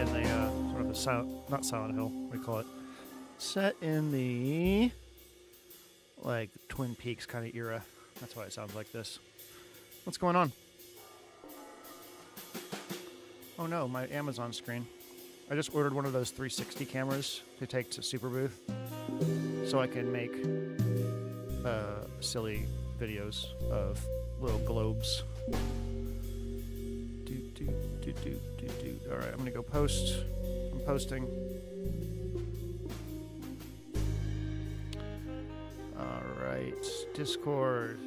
in the sort of the not Silent Hill, what do you call it? Set in the like Twin Peaks kind of era. That's why it sounds like this. What's going on? Oh no, my Amazon screen. I just ordered one of those 360 cameras to take to Superbooth so I can make silly videos of little globes. Alright, I'm gonna go post. I'm posting. Alright, Discord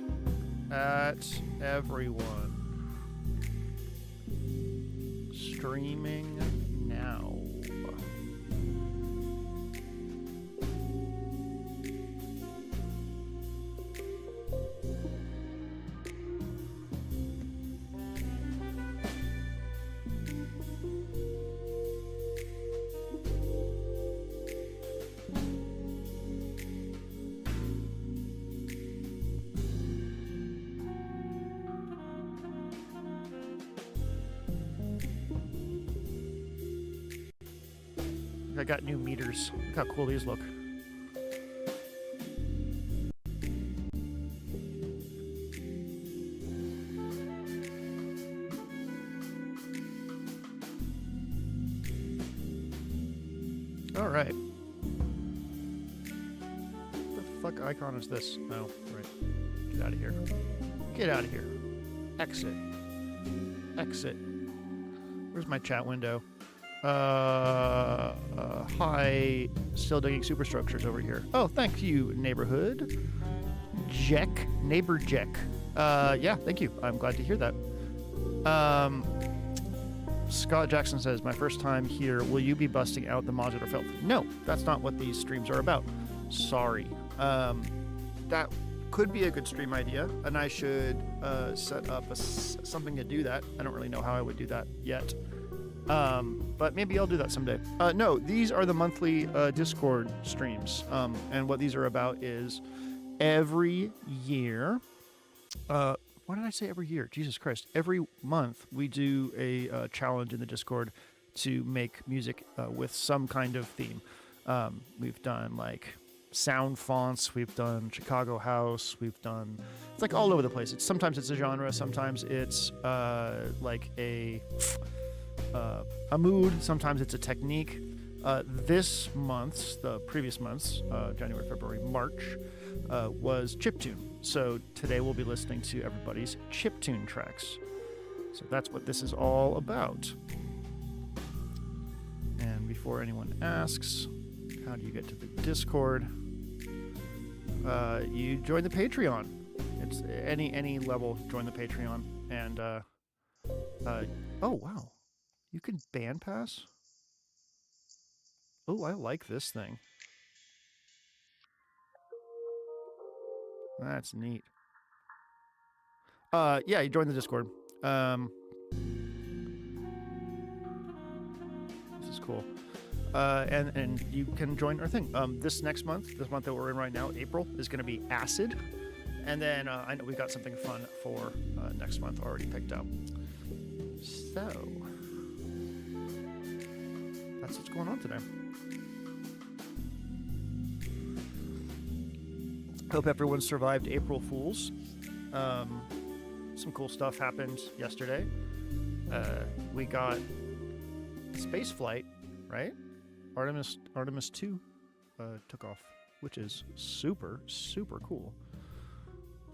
at everyone. Streaming now. I got new meters. Look how cool these look. All right. What the fuck icon is this? Oh, right. Get out of here. Get out of here. Exit. Exit. Where's my chat window? Hi, still digging superstructures over here. Oh, thank you, neighborhood. Jack, neighbor Jack. Yeah, thank you. I'm glad to hear that. Scott Jackson says, my first time here, will you be busting out the modular filth? No, that's not what these streams are about. Sorry. That could be a good stream idea, and I should set up something to do that. I don't really know how I would do that yet. But maybe I'll do that someday. No, these are the monthly Discord streams. And what these are about is every year, what did I say every year? Jesus Christ. Every month we do a challenge in the Discord to make music with some kind of theme. We've done like sound fonts, we've done Chicago house, we've done, it's like all over the place. Sometimes it's a genre, sometimes it's like a mood, sometimes it's a technique. This month's, the previous month's, January, February, March, was chiptune. So today we'll be listening to everybody's chiptune tracks. So that's what this is all about. And before anyone asks, how do you get to the Discord? You join the Patreon. It's any level, join the Patreon. And, oh wow. You can band pass? Oh, I like this thing. That's neat. Yeah, you join the Discord. This is cool. And you can join our thing. This month that we're in right now, April, is going to be acid. And then I know we've got something fun for next month already picked out. So that's what's going on today. Hope everyone survived April Fools. Some cool stuff happened yesterday. We got space flight, right? Artemis 2 took off, which is super, super cool.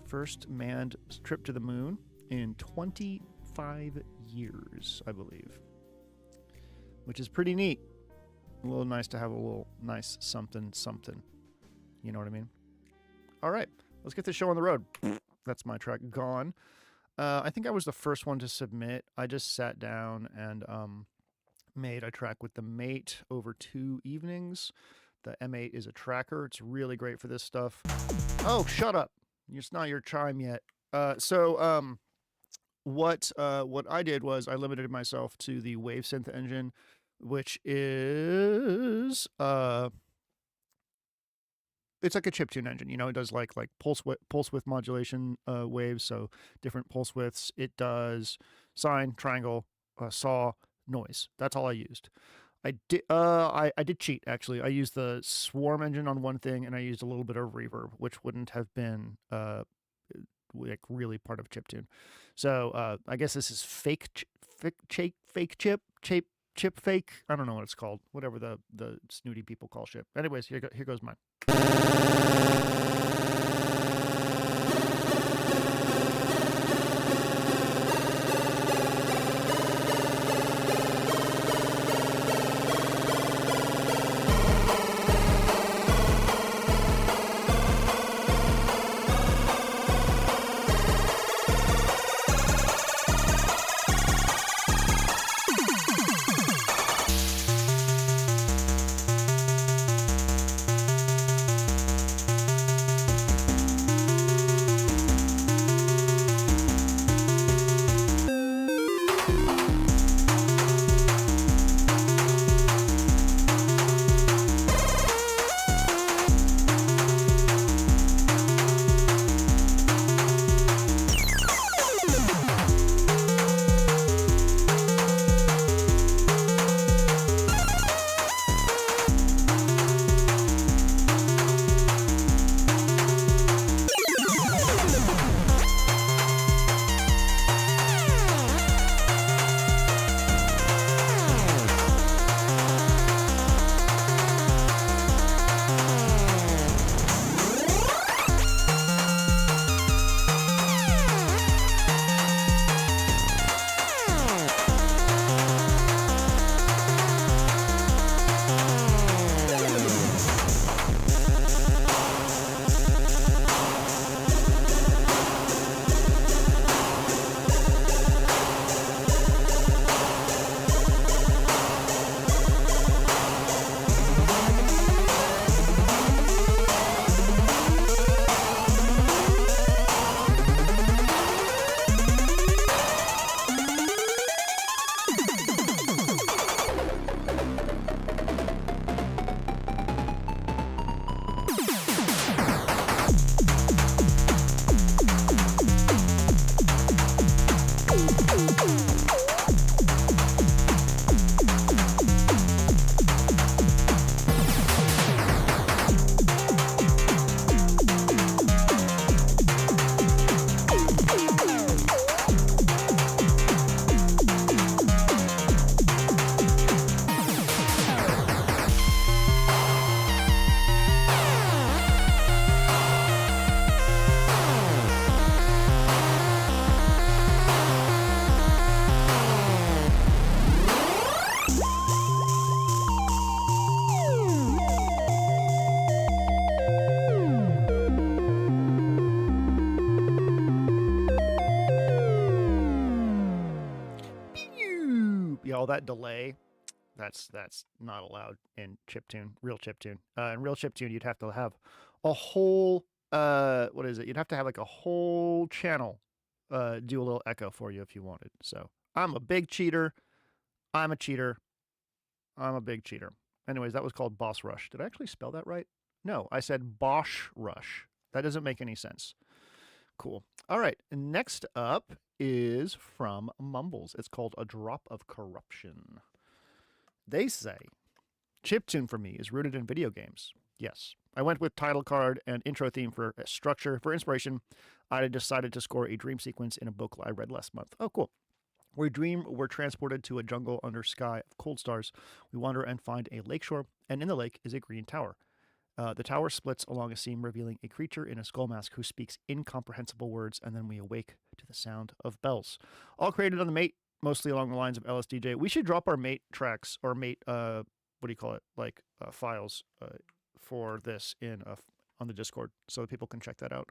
First manned trip to the moon in 25 years, I believe. Which is pretty neat. A little nice to have a little nice something. You know what I mean? All right, let's get this show on the road. That's my track gone. I think I was the first one to submit. I just sat down and made a track with the Mate over 2 evenings. The M8 is a tracker. It's really great for this stuff. Oh, shut up. It's not your chime yet. What I did was I limited myself to the wave synth engine, which is it's like a chiptune engine. You know, it does like pulse width modulation waves, so different pulse widths. It does sine, triangle, saw, noise. That's all I used. I did cheat actually. I used the Swarm engine on one thing, and I used a little bit of reverb, which wouldn't have been like really part of chiptune. So I guess this is fake chip fake. I don't know what it's called. Whatever the snooty people call shit. Anyways, here goes mine. All that delay, that's not allowed in chiptune, real chiptune. In real chiptune, you'd have to have a whole what is it? You'd have to have like a whole channel do a little echo for you if you wanted. So I'm a big cheater. I'm a cheater. I'm a big cheater. Anyways, that was called Boss Rush. Did I actually spell that right? No, I said Bosch Rush. That doesn't make any sense. Cool. All right. Next up is from Mumbles. It's called A Drop of Corruption. They say, chiptune for me is rooted in video games. Yes. I went with title card and intro theme for structure. For inspiration, I decided to score a dream sequence in a book I read last month. Oh, cool. We're transported to a jungle under sky of cold stars. We wander and find a lakeshore, and in the lake is a green tower. The tower splits along a seam, revealing a creature in a skull mask who speaks incomprehensible words, and then we awake to the sound of bells. All created on the Mate, mostly along the lines of LSDJ. We should drop our Mate tracks, or Mate, what do you call it, like files for this on the Discord, so that people can check that out.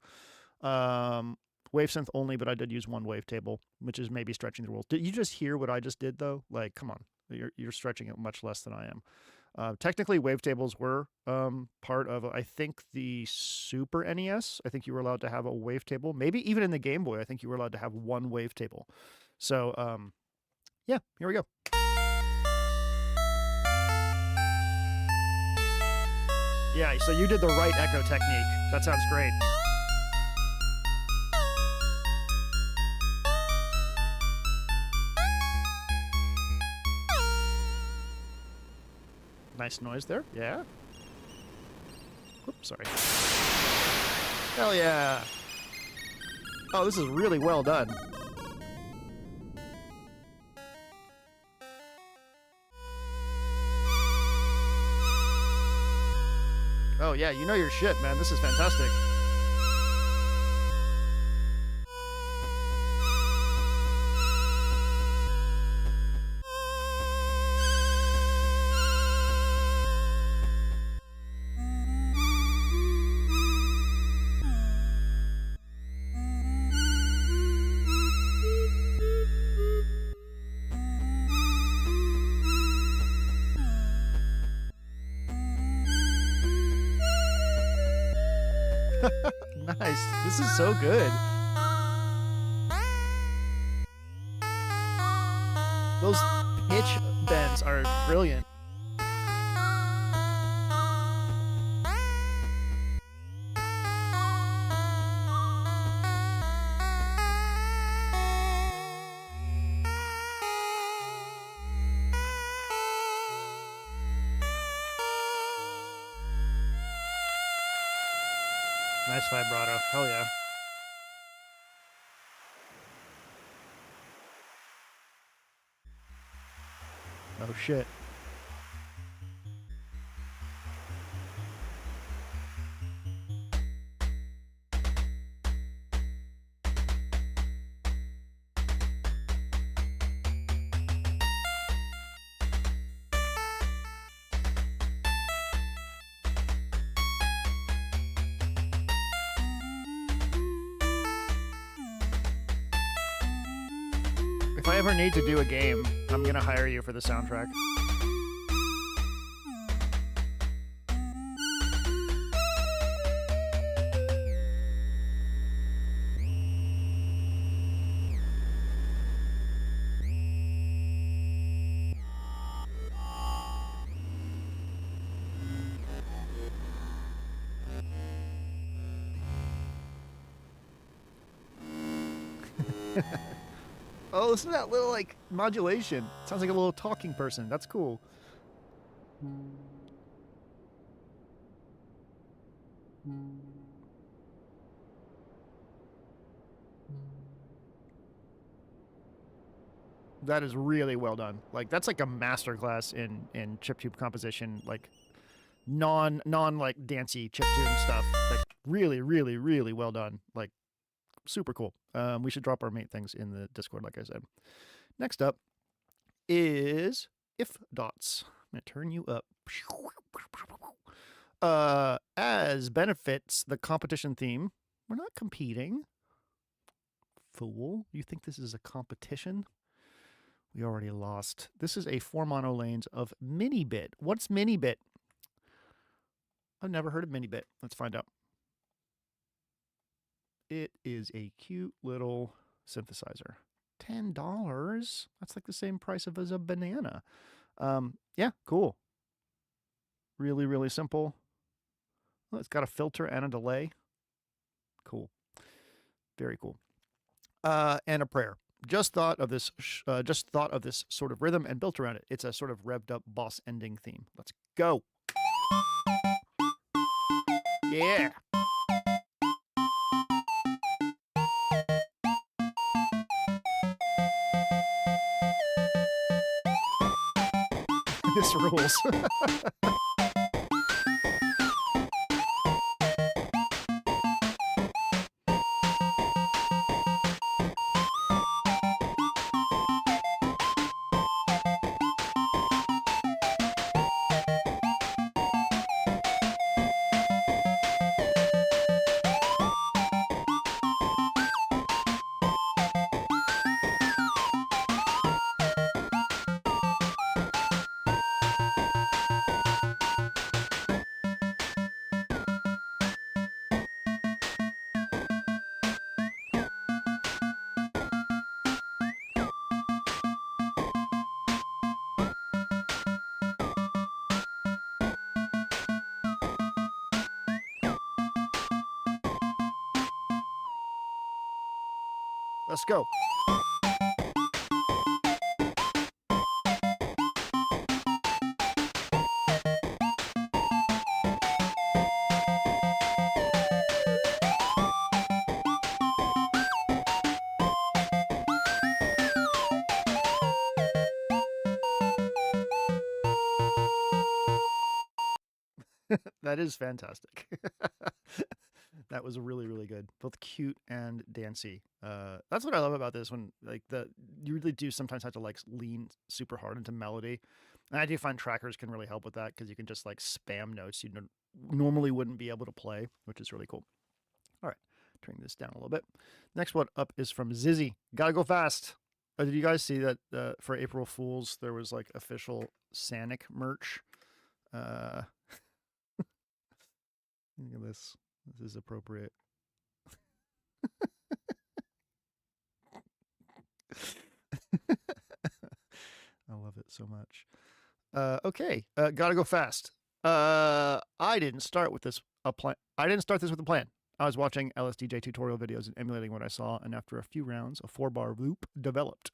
WaveSynth only, but I did use one wavetable, which is maybe stretching the rules. Did you just hear what I just did, though? Like, come on. You're stretching it much less than I am. Technically, wavetables were part of, I think, the Super NES. I think you were allowed to have a wavetable. Maybe even in the Game Boy, I think you were allowed to have one wavetable. So, yeah, here we go. Yeah, so you did the right echo technique. That sounds great. Nice noise there. Yeah. Oops, sorry. Hell yeah. Oh, this is really well done. Oh yeah, you know your shit, man. This is fantastic. Nice. This is so good. Those pitch bends are brilliant. Nice vibrato. Hell yeah. Oh shit. If I ever need to do a game, I'm gonna hire you for the soundtrack. Oh, listen to that little, like, modulation. Sounds like a little talking person. That's cool. That is really well done. Like, that's like a masterclass in chiptune composition, like non like dancey chiptune stuff. Like really, really, really well done. Like super cool. We should drop our mate things in the Discord, like I said. Next up is If Dots. I'm gonna turn you up. As benefits the competition theme, we're not competing. Fool, you think this is a competition? We already lost. This is a 4 mono lanes of mini bit. What's mini bit? I've never heard of mini bit. Let's find out. It is a cute little synthesizer. $10. That's like the same price as a banana. Yeah, cool. Really, really simple. Well, it's got a filter and a delay. Cool. Very cool. And a prayer. Just thought of this sort of rhythm and built around it. It's a sort of revved up boss ending theme. Let's go. Yeah. This rules. Let's go. That is fantastic. That was really, really good. Both cute and dancy. That's what I love about this one. Like you really do sometimes have to like lean super hard into melody, and I do find trackers can really help with that because you can just like spam notes you normally wouldn't be able to play, which is really cool. All right, turning this down a little bit. Next one up is from Zizzy. Gotta go fast. Did you guys see that for April Fools there was like official Sanic merch? Look at this. This is appropriate. I love it so much. Okay, gotta go fast. I didn't start with this plan. I didn't start this with a plan. I was watching LSDJ tutorial videos and emulating what I saw, and after a few rounds, a 4-bar loop developed.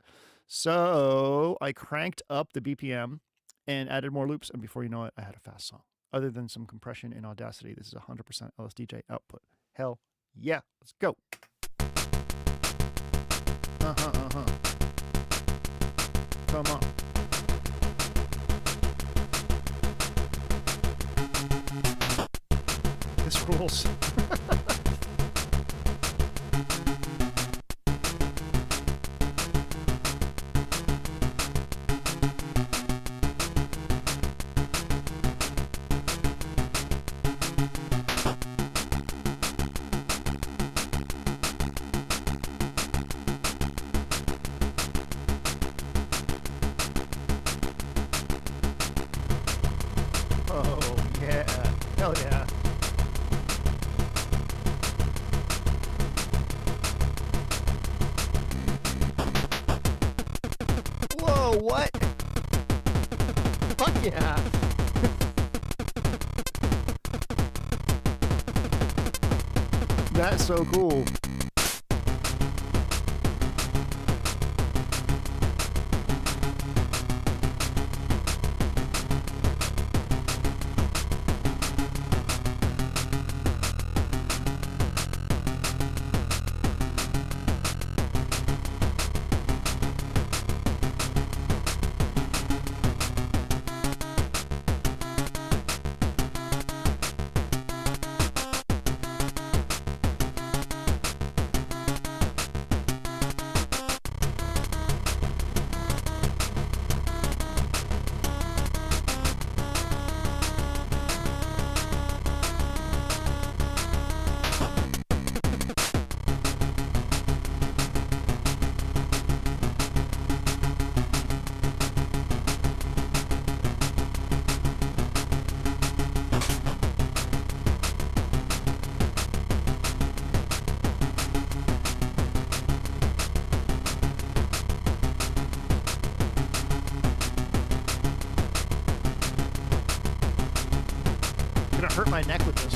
So I cranked up the BPM and added more loops, and before you know it, I had a fast song. Other than some compression in Audacity, this is 100% LSDJ output. Hell yeah, let's go. Come on. This rules. Oh, yeah. Hell yeah. Whoa, what? Fuck yeah. That's so cool. Hurt my neck with this.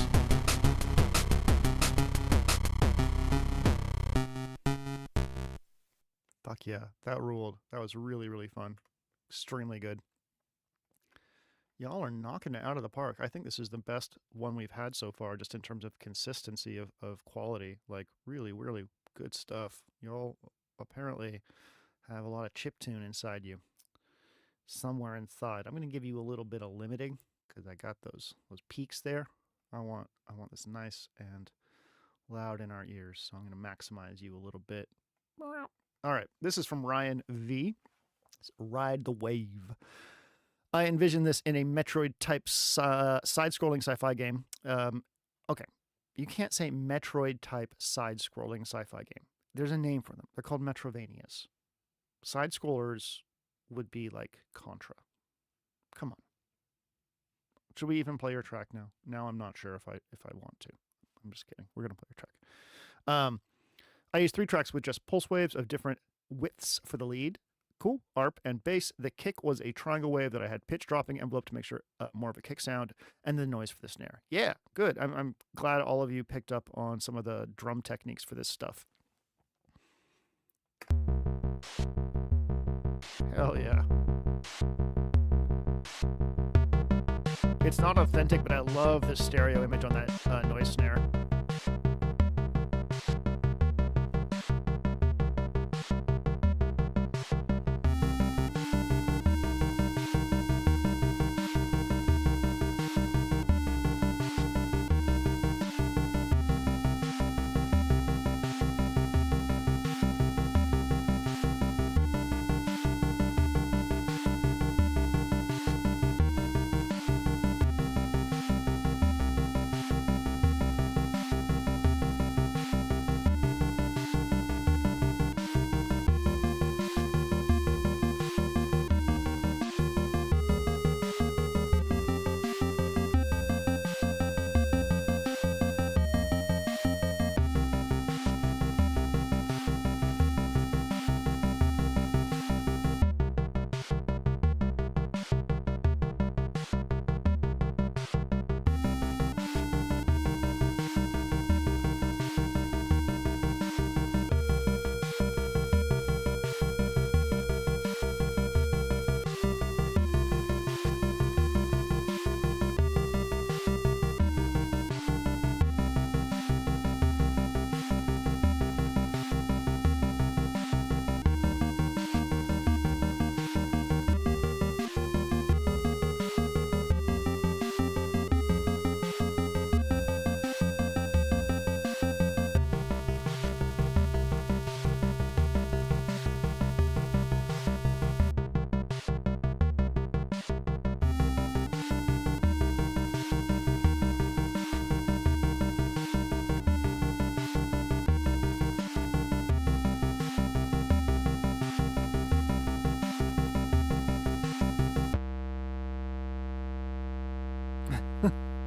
Fuck yeah, that ruled. That was really, really fun. Extremely good. Y'all are knocking it out of the park. I think this is the best one we've had so far, just in terms of consistency of quality. Like, really, really good stuff. Y'all apparently have a lot of chiptune inside you. Somewhere inside. I'm going to give you a little bit of limiting, because I got those peaks there. I want this nice and loud in our ears, so I'm going to maximize you a little bit. All right, this is from Ryan V. It's Ride the Wave. I envision this in a Metroid-type side-scrolling sci-fi game. Okay, you can't say Metroid-type side-scrolling sci-fi game. There's a name for them. They're called Metrovanias. Side-scrollers would be like Contra. Come on. Should we even play your track now? Now I'm not sure if I want to. I'm just kidding. We're gonna play your track. I used 3 tracks with just pulse waves of different widths for the lead. Cool. ARP and bass. The kick was a triangle wave that I had pitch dropping envelope to make sure more of a kick sound, and the noise for the snare. Yeah, good. I'm glad all of you picked up on some of the drum techniques for this stuff. Hell yeah. It's not authentic, but I love the stereo image on that noise snare.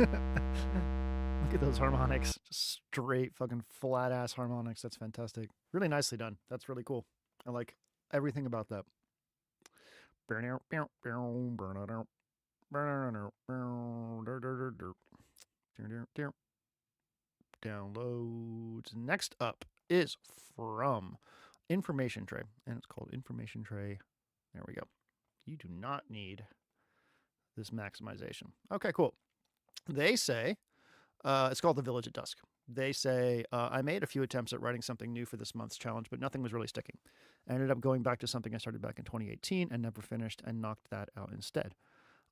Look at those harmonics. Just straight fucking flat ass harmonics. That's fantastic. Really nicely done. That's really cool. I like everything about that. Downloads. Next up is from Information Tray, and it's called Information Tray. There we go. You do not need this maximization. Okay, cool. They say, it's called The Village at Dusk. They say, I made a few attempts at writing something new for this month's challenge, but nothing was really sticking. I ended up going back to something I started back in 2018 and never finished and knocked that out instead.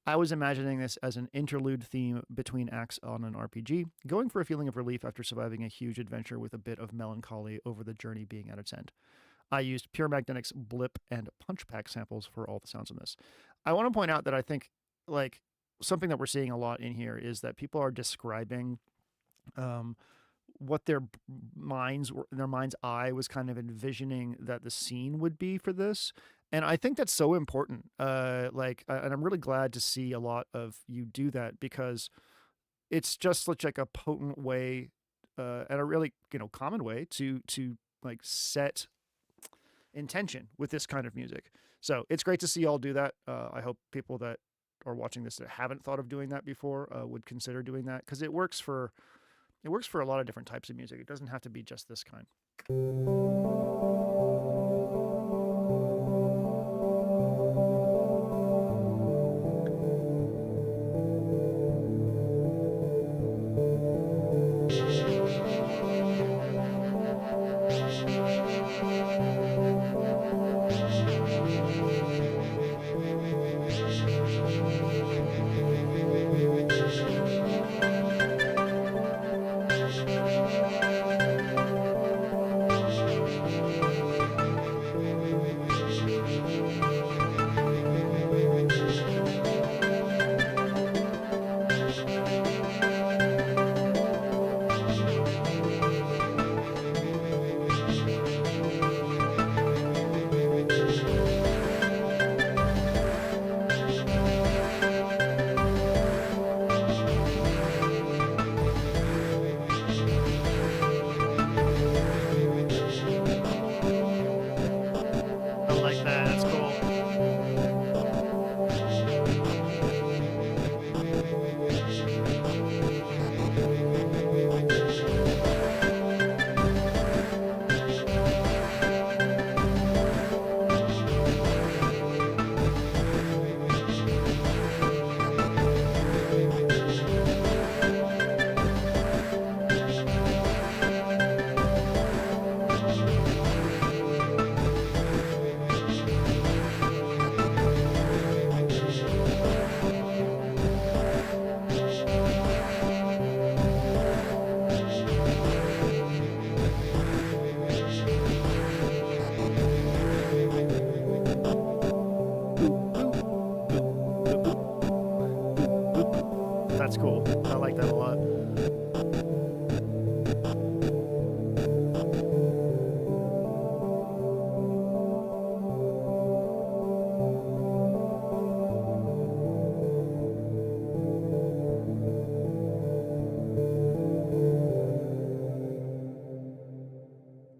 I was imagining this as an interlude theme between acts on an RPG, going for a feeling of relief after surviving a huge adventure with a bit of melancholy over the journey being at its end. I used Pure Magnetic's Blip and Punch Pack samples for all the sounds in this. I want to point out that I think, like, something that we're seeing a lot in here is that people are describing what their mind's eye was kind of envisioning that the scene would be for this. And I think that's so important. And I'm really glad to see a lot of you do that, because it's just such like a potent way and a really, common way to like set intention with this kind of music. So it's great to see y'all do that. I hope people that are watching this that haven't thought of doing that before would consider doing that, because it works for a lot of different types of music. It doesn't have to be just this kind. That's cool. I like that a lot.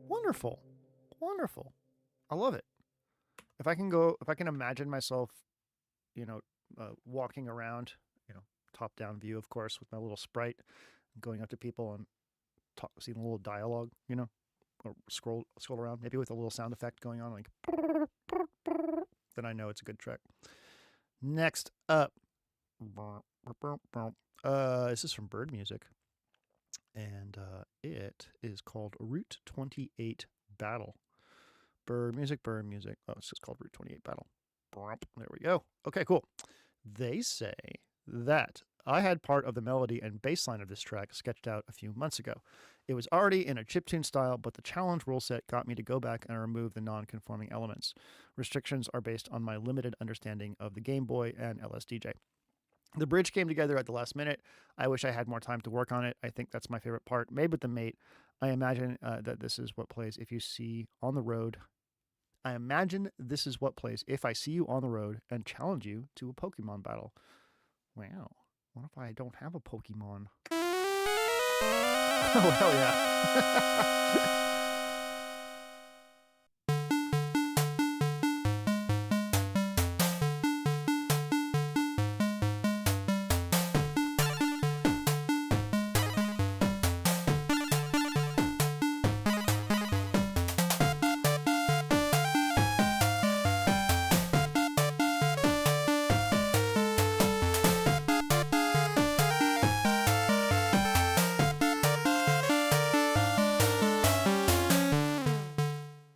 Wonderful. Wonderful. I love it. If I can imagine myself, walking around, top down view, of course, with my little sprite, going up to people and seeing a little dialogue, or scroll around, maybe with a little sound effect going on, like, then I know it's a good track. Next up, this is from Bird Music, and it is called Route 28 Battle. Bird Music. Oh, it's just called Route 28 Battle. There we go. Okay, cool. They say that I had part of the melody and bass line of this track sketched out a few months ago. It was already in a chiptune style, but the challenge rule set got me to go back and remove the non-conforming elements. Restrictions are based on my limited understanding of the Game Boy and LSDJ. The bridge came together at the last minute. I wish I had more time to work on it. I think that's my favorite part. Made with the mate. I imagine that this is what plays if you see on the road. I imagine this is what plays if I see you on the road and challenge you to a Pokemon battle. Wow. What if I don't have a Pokemon? Oh, hell yeah.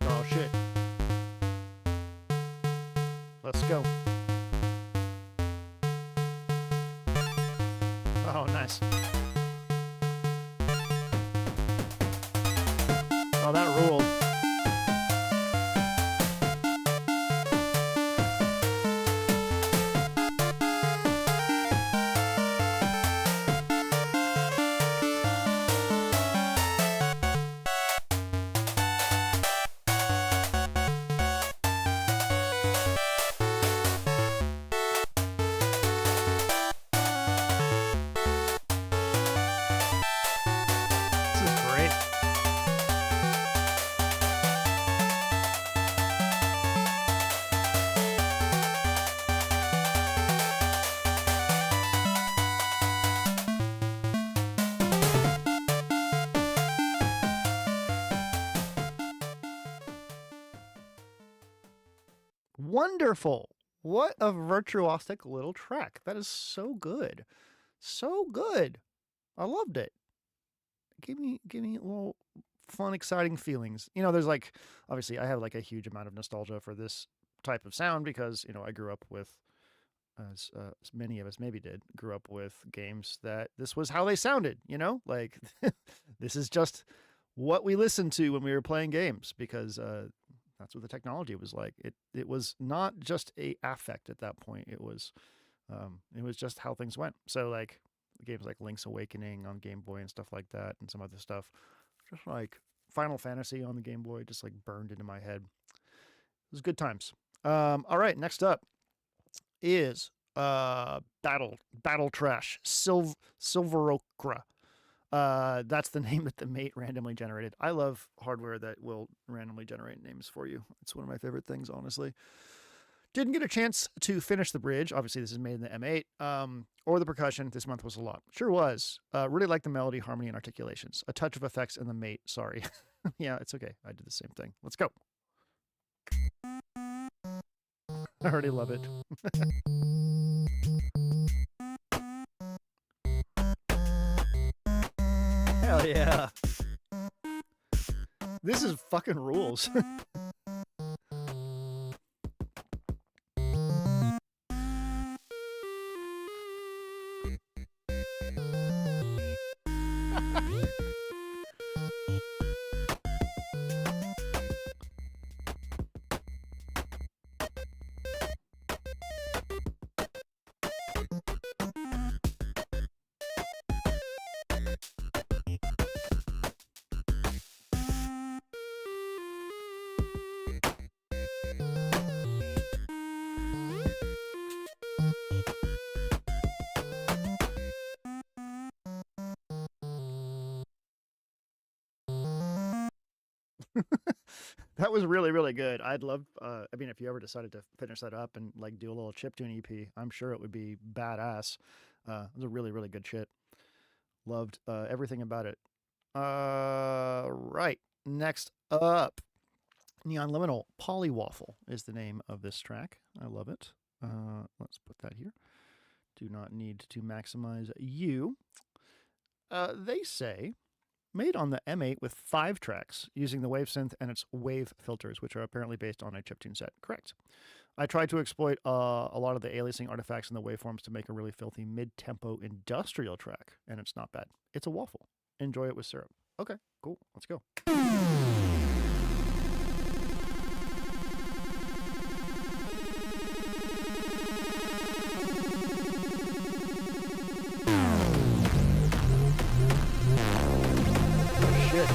Oh, shit. Let's go. Oh, nice. Oh, that ruled. This is great. Wonderful. What a virtuosic little track. That is so good. So good. I loved it. Give me little fun, exciting feelings. You know, there's like, obviously I have like a huge amount of nostalgia for this type of sound because, you know, I grew up with, as many of us maybe did, grew up with games that this was how they sounded, you know? Like, this is just what we listened to when we were playing games because that's what the technology was like. It was not just a affect at that point. It was just how things went. So like games like Link's Awakening on Game Boy and stuff like that, and some other stuff, just like Final Fantasy on the Game Boy, just like burned into my head. It was good times. All right, next up is Battle Trash Silverocra. That's the name that the mate randomly generated. I love hardware that will randomly generate names for you. It's one of my favorite things, honestly. Didn't get a chance to finish the bridge. Obviously, this is made in the M8. Or the percussion. This month was a lot. Sure was. Really like the melody, harmony, and articulations. A touch of effects in the mate. Sorry. Yeah, it's okay. I did the same thing. Let's go. I already love it. Hell yeah. This is fucking rules. That was really, really good. I'd love, I mean, if you ever decided to finish that up and like do a little chiptune EP, I'm sure it would be badass. It was a really, really good shit. Loved everything about it. Right. Next up, Neon Liminal Polywaffle is the name of this track. I love it. Let's put that here. Do not need to maximize you. They say made on the M8 with 5 tracks using the wave synth and its wave filters, which are apparently based on a chiptune set. Correct. I tried to exploit a lot of the aliasing artifacts in the waveforms to make a really filthy mid-tempo industrial track, and it's not bad. It's a waffle. Enjoy it with syrup. Okay, cool. Let's go. Shit.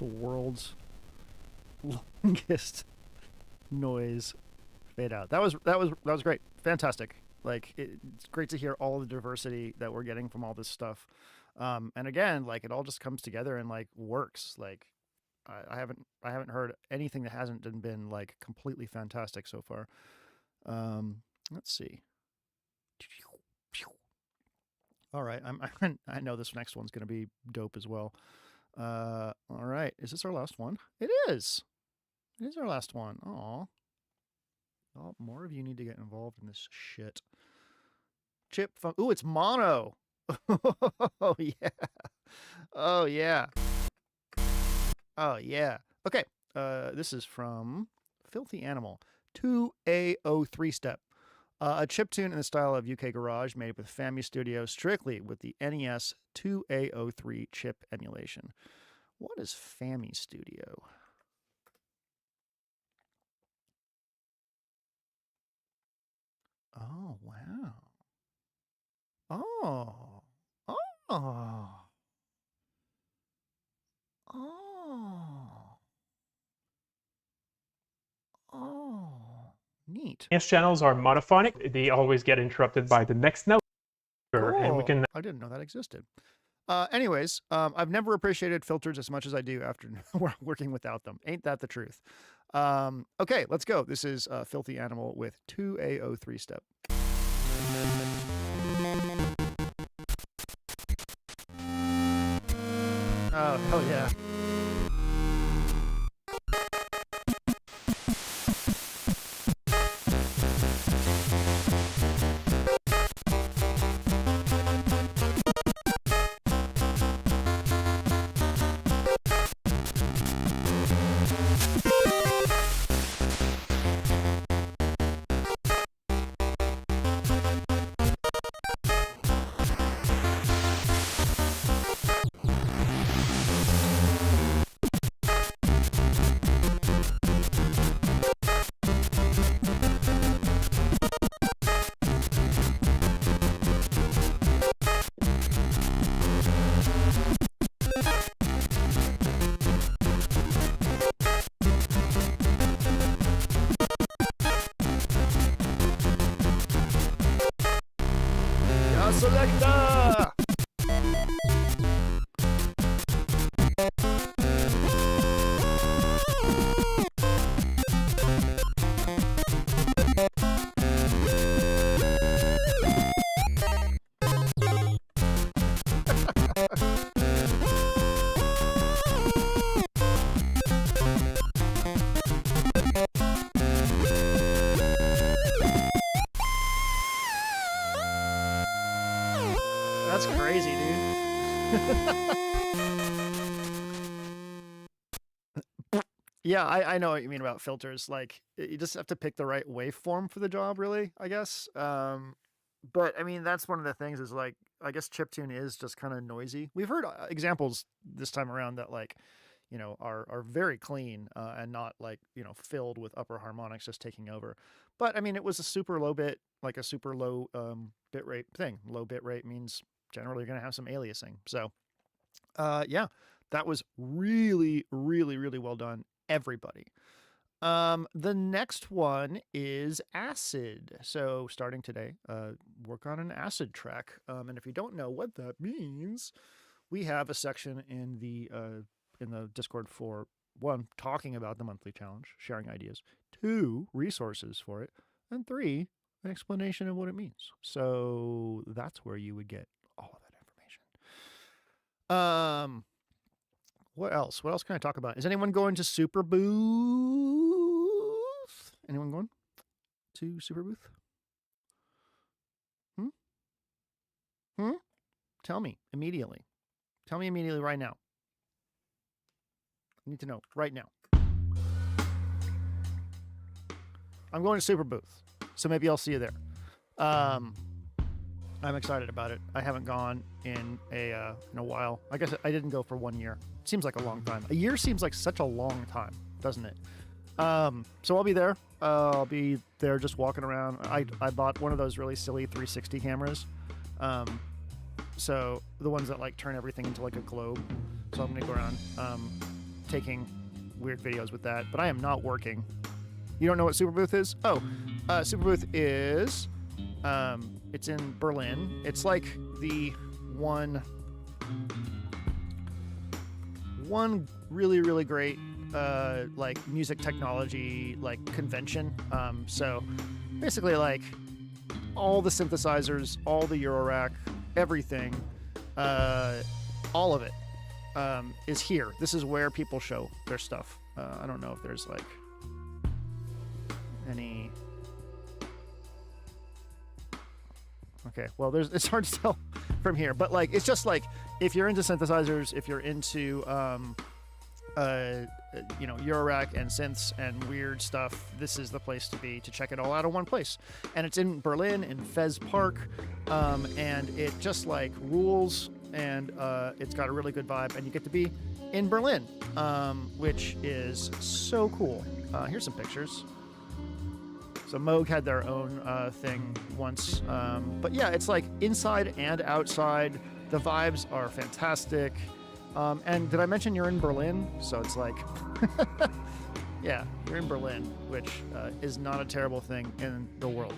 the world's longest noise fade out. That was great. Fantastic. Like it's great to hear all the diversity that we're getting from all this stuff. And again, like it all just comes together and like works. Like I haven't heard anything that hasn't been like completely fantastic so far. Let's see. All right, I know this next one's gonna be dope as well. All right, is this our last one? It is. It is our last one. Aw. Oh, more of you need to get involved in this shit. Chip phone. Ooh, it's mono. Oh yeah. Oh yeah. Oh yeah. Okay. This is from Filthy Animal. 2A03 step. A chiptune in the style of UK Garage made with FAMI Studio strictly with the NES 2A03 chip emulation. What is FAMI Studio? Oh, wow. Oh. Oh. Oh. Oh. Neat. NES channels are monophonic. They always get interrupted by the next note. Cool. And we can... I didn't know that existed. Anyways, I've never appreciated filters as much as I do after working without them. Ain't that the truth? Okay, let's go. This is Filthy Animal with 2A03 step. Oh, hell yeah. Selector! That's crazy, dude. Yeah, I know what you mean about filters. Like, you just have to pick the right waveform for the job, really, I guess. But, I mean, that's one of the things is, like, I guess chiptune is just kind of noisy. We've heard examples this time around that, like, you know, are very clean and not, like, you know, filled with upper harmonics just taking over. But, I mean, it was a super low bit, like a super low bit rate thing. Low bit rate means generally you're going to have some aliasing. So, yeah, that was really, really, really well done, everybody. The next one is acid. So starting today, work on an acid track. And if you don't know what that means, we have a section in the Discord for 1, talking about the monthly challenge, sharing ideas, 2, resources for it, and 3, an explanation of what it means. So that's where you would get all of that information. What else? What else can I talk about? Is anyone going to Super Booth? Anyone going to Super Booth? Tell me immediately. Tell me immediately right now. I need to know right now. I'm going to Super Booth, so maybe I'll see you there. I'm excited about it. I haven't gone in a while. I guess I didn't go for 1 year. It seems like a long time. A year seems like such a long time, doesn't it? So I'll be there. I'll be there just walking around. I bought one of those really silly 360 cameras. So the ones that like turn everything into like a globe. So I'm gonna go around taking weird videos with that, but I am not working. You don't know what Superbooth is? Oh, Superbooth is, it's in Berlin. It's like the one really, really great, like music technology, like convention. So basically like all the synthesizers, all the Eurorack, everything, all of it, is here. This is where people show their stuff. I don't know if there's like any. Okay, well, it's hard to tell from here, but like it's just like if you're into synthesizers, if you're into Eurorack and synths and weird stuff, this is the place to be to check it all out in one place. And it's in Berlin in Fez Park, and it just like rules, and it's got a really good vibe, and you get to be in Berlin, which is so cool. Here's some pictures. So Moog had their own thing once. But yeah, it's like inside and outside. The vibes are fantastic. And did I mention you're in Berlin? So it's like, yeah, you're in Berlin, which is not a terrible thing in the world.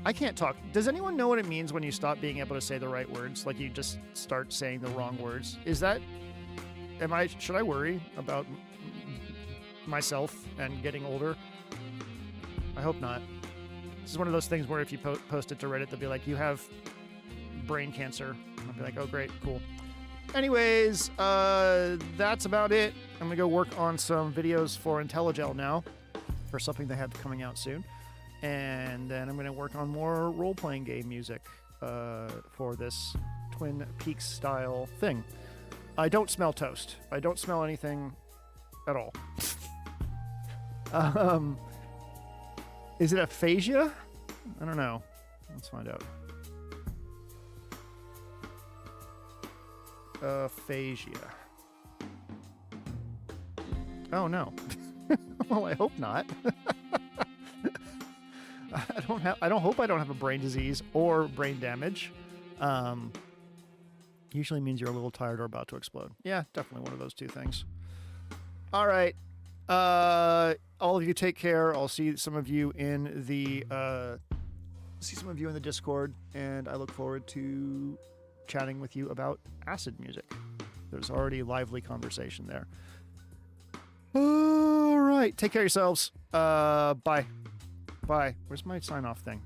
I can't talk. Does anyone know what it means when you stop being able to say the right words? Like you just start saying the wrong words? Should I worry about myself and getting older? I hope not. This is one of those things where if you post it to Reddit, they'll be like, you have brain cancer. I'll be like, oh, great, cool. Anyways, that's about it. I'm going to go work on some videos for IntelliGel now for something they have coming out soon. And then I'm going to work on more role-playing game music for this Twin Peaks style thing. I don't smell toast. I don't smell anything at all. Is it aphasia? I don't know. Let's find out. Aphasia. Oh no. Well, I hope not. I don't hope I don't have a brain disease or brain damage. Usually means you're a little tired or about to explode. Yeah, definitely one of those two things. All right. All of you take care. I'll see some of you in the Discord, and I look forward to chatting with you about acid music. There's already lively conversation there. All right, take care of yourselves. Bye. Where's my sign off thing?